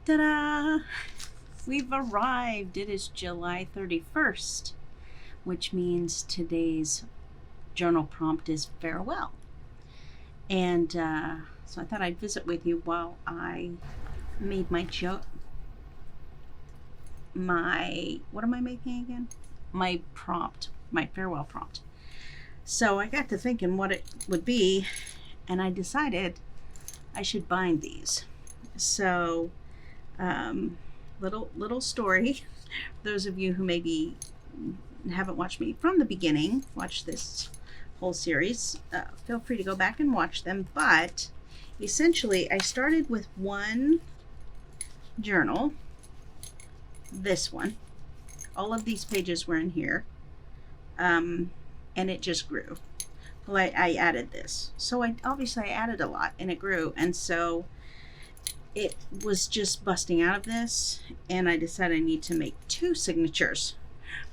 Ta-da! We've arrived. It is July 31st, which means today's journal prompt is farewell. And so I thought I'd visit with you while I made my what am I making again? My prompt, my farewell prompt. So I got to thinking what it would be, and I decided I should bind these. So little story. Those of you who maybe haven't watched me from the beginning, watch this whole series, feel free to go back and watch them. But essentially I started with one journal, this one. All of these pages were in here, and it just grew. Well, I added this, so I added a lot, and it grew, and so it was just busting out of this, and I decided I need to make 2 signatures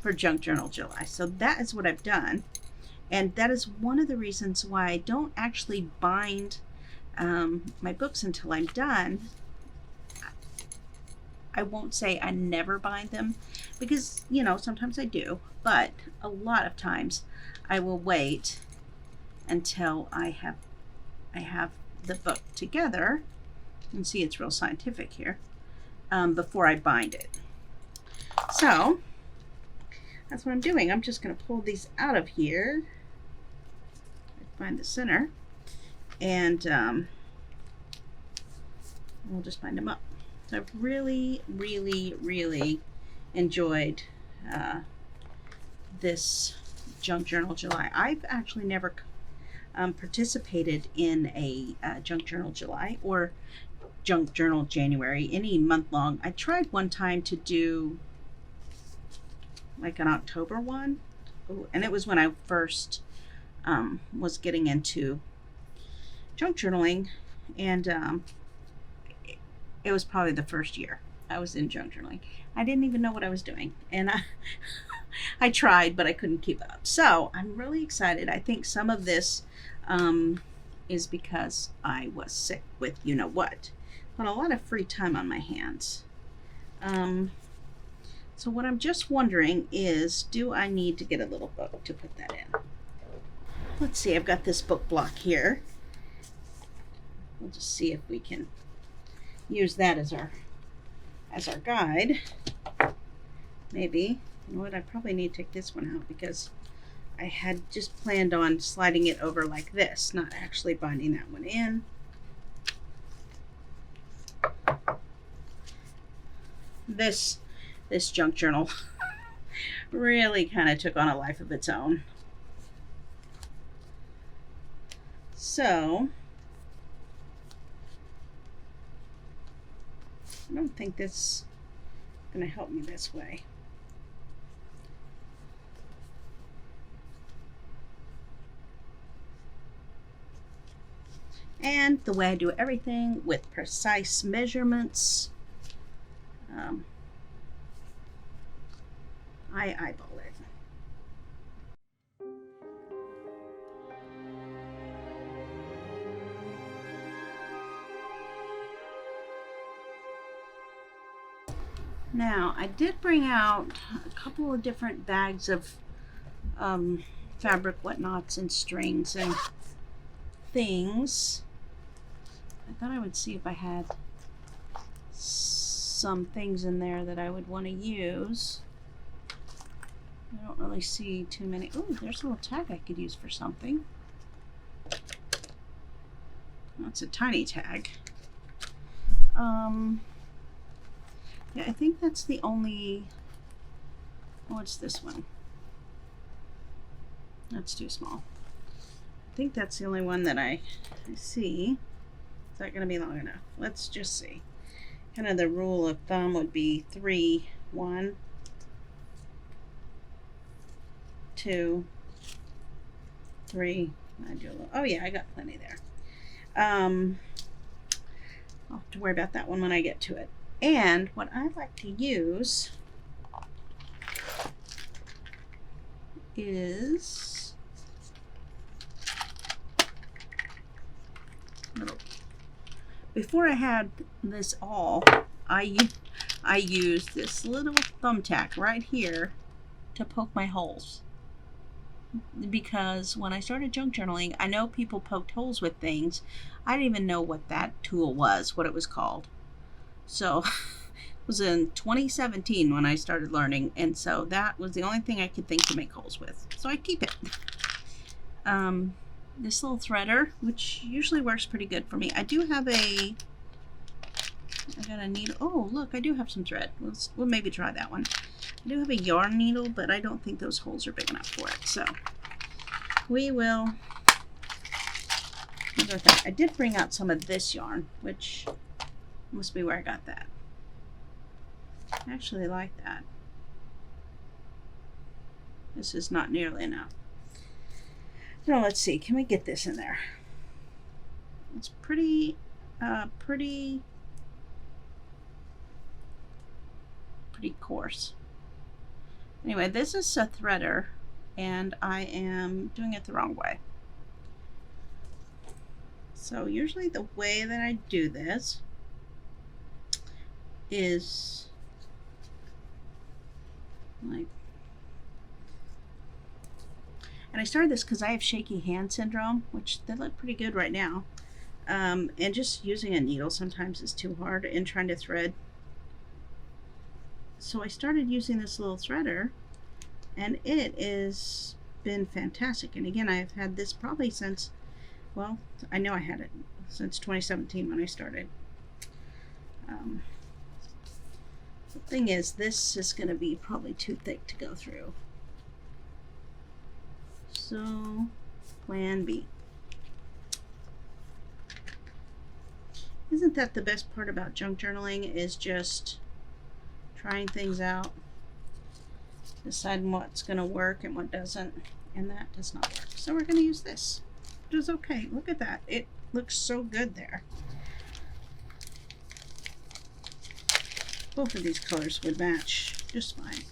for Junk Journal July. So that is what I've done, and that is one of the reasons why I don't actually bind my books until I'm done. I won't say I never bind them, because sometimes I do, but a lot of times I will wait until I have the book together. You can see it's real scientific here, before I bind it. So that's what I'm doing. I'm just going to pull these out of here, find the center, and we'll just bind them up. So I've really enjoyed this Junk Journal July. I've actually never participated in a Junk Journal July or Junk Journal January, any month long. I tried one time to do like an October one. Ooh, and it was when I first was getting into junk journaling, and it was probably the first year I was in junk journaling. I didn't even know what I was doing, and I tried, but I couldn't keep up. So I'm really excited. I think some of this is because I was sick with what, but a lot of free time on my hands. So what I'm just wondering is, do I need to get a little book to put that in? Let's see, I've got this book block here. We'll just see if we can use that as our guide. Maybe. You know what, I probably need to take this one out, because I had just planned on sliding it over like this, not actually binding that one in. This junk journal really kind of took on a life of its own. So I don't think this is going to help me this way. And the way I do everything, with precise measurements, I eyeball it. Now, I did bring out a couple of different bags of fabric whatnots and strings and things. I thought I would see if I had some things in there that I would want to use. I don't really see too many. Oh, there's a little tag I could use for something. That's a tiny tag. Yeah, I think that's the only. What's this one? That's too small. I think that's the only one that I see. Is that going to be long enough? Let's just see. Kind of the rule of thumb would be 3, 1, 2, 3. I do a little. Oh yeah, I got plenty there. I'll have to worry about that one when I get to it. And what I like to use is before I had this all, I use this little thumbtack right here to poke my holes. Because when I started junk journaling, I know people poked holes with things. I didn't even know what that tool was, what it was called. So it was in 2017 when I started learning, and so that was the only thing I could think to make holes with. So I keep it. This little threader, which usually works pretty good for me. I do have I got a needle. Oh, look, I do have some thread. We'll maybe try that one. I do have a yarn needle, but I don't think those holes are big enough for it. So we will. I did bring out some of this yarn, which must be where I got that. I actually like that. This is not nearly enough. Now let's see, can we get this in there? It's pretty coarse. Anyway, this is a threader, and I am doing it the wrong way. So usually the way that I do this is like, and I started this because I have shaky hand syndrome, which they look pretty good right now. And just using a needle sometimes is too hard in trying to thread. So I started using this little threader, and it has been fantastic. And again, I've had this probably since, well, I know I had it since 2017 when I started. The thing is, this is going to be probably too thick to go through. So, plan B. Isn't that the best part about junk journaling, is just trying things out, deciding what's going to work and what doesn't, and that does not work. So we're going to use this, which is okay. Look at that. It looks so good there. Both of these colors would match just fine.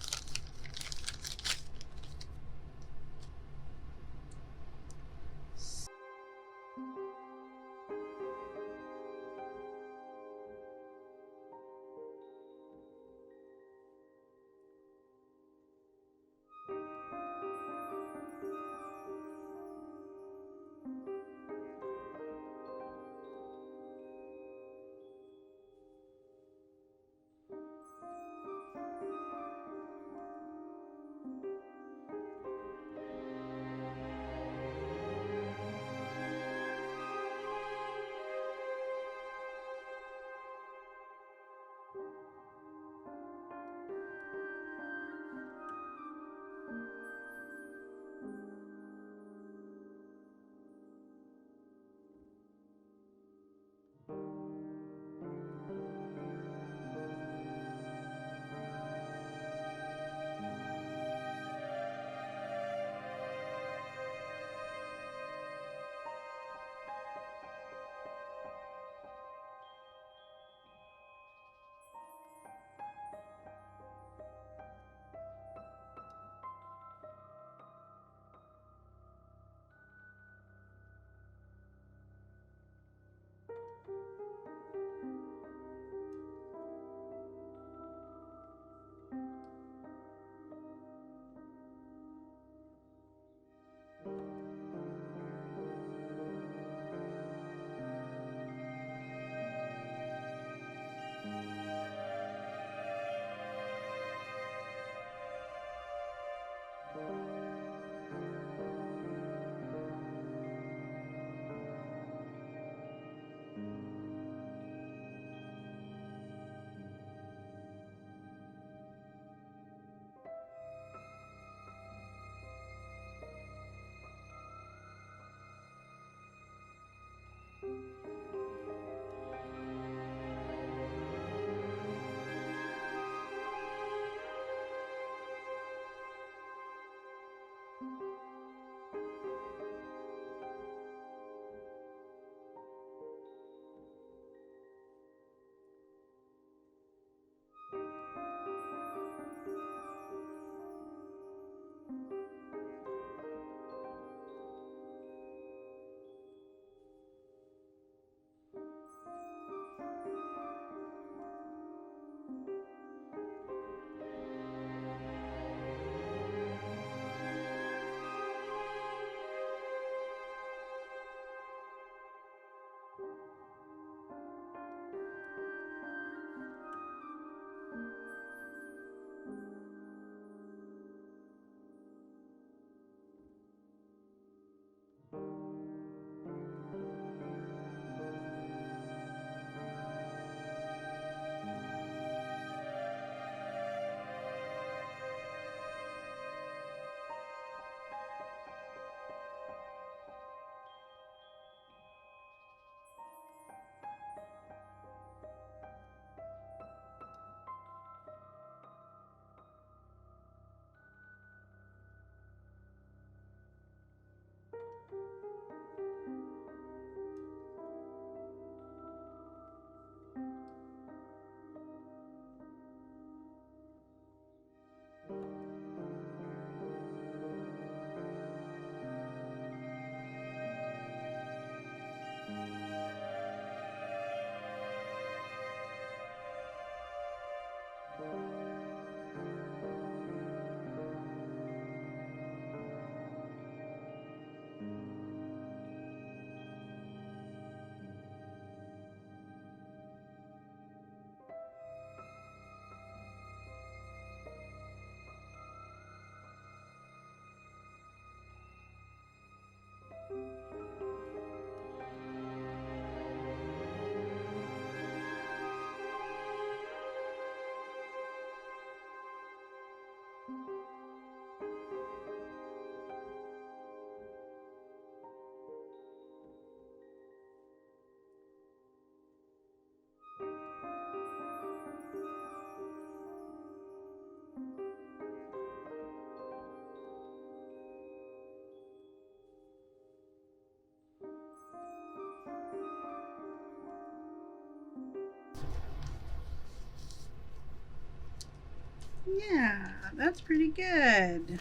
Yeah, that's pretty good.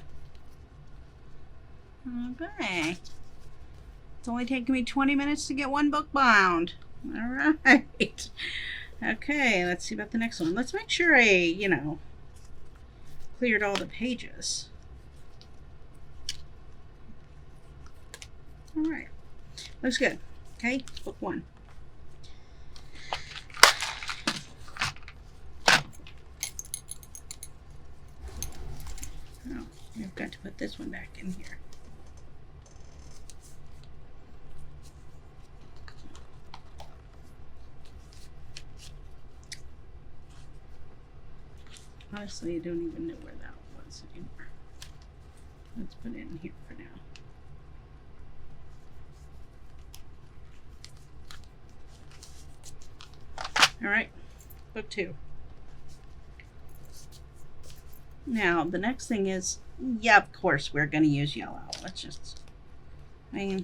Okay. It's only taken me 20 minutes to get one book bound. All right. Okay, let's see about the next one. Let's make sure I, cleared all the pages. All right. Looks good. Okay, book one. Oh, I've got to put this one back in here. Honestly, I don't even know where that was anymore. Let's put it in here for now. All right, book two. Now, the next thing is, yeah, of course, we're going to use yellow. Let's just, this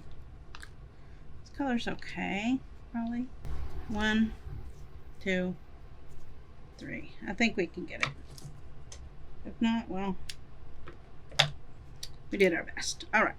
color's okay, probably. 1, 2, 3. I think we can get it. If not, well, we did our best. All right.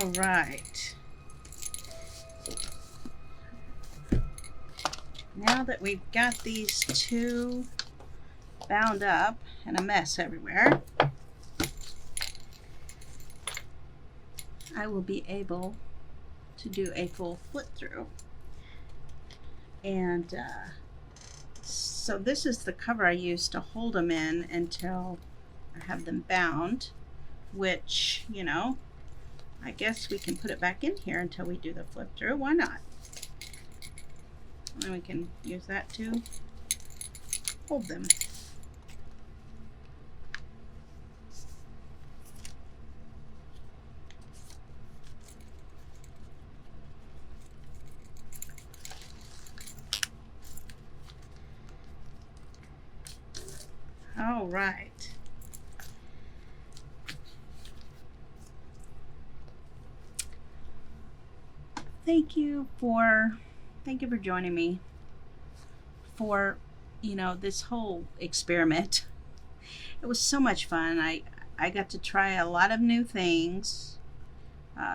All right. Now that we've got these two bound up and a mess everywhere, I will be able to do a full flip through. And so this is the cover I use to hold them in until I have them bound, which, you know, I guess we can put it back in here until we do the flip through. Why not? And we can use that to hold them. All right. Thank you for joining me for, you know, this whole experiment. It was so much fun. I got to try a lot of new things.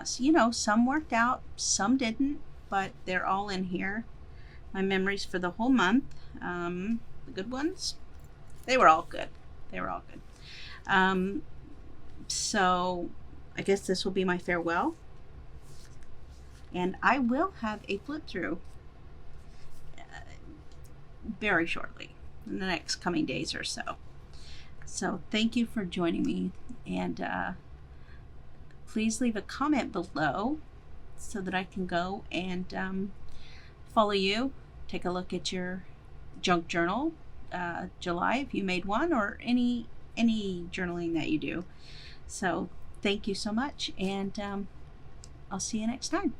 So, you know, some worked out, some didn't, but they're all in here. My memories for the whole month, the good ones, they were all good. They were all good. So I guess this will be my farewell. And I will have a flip through very shortly, in the next coming days or so. So thank you for joining me, and please leave a comment below so that I can go and follow you. Take a look at your junk journal, July, if you made one, or any journaling that you do. So thank you so much, and I'll see you next time.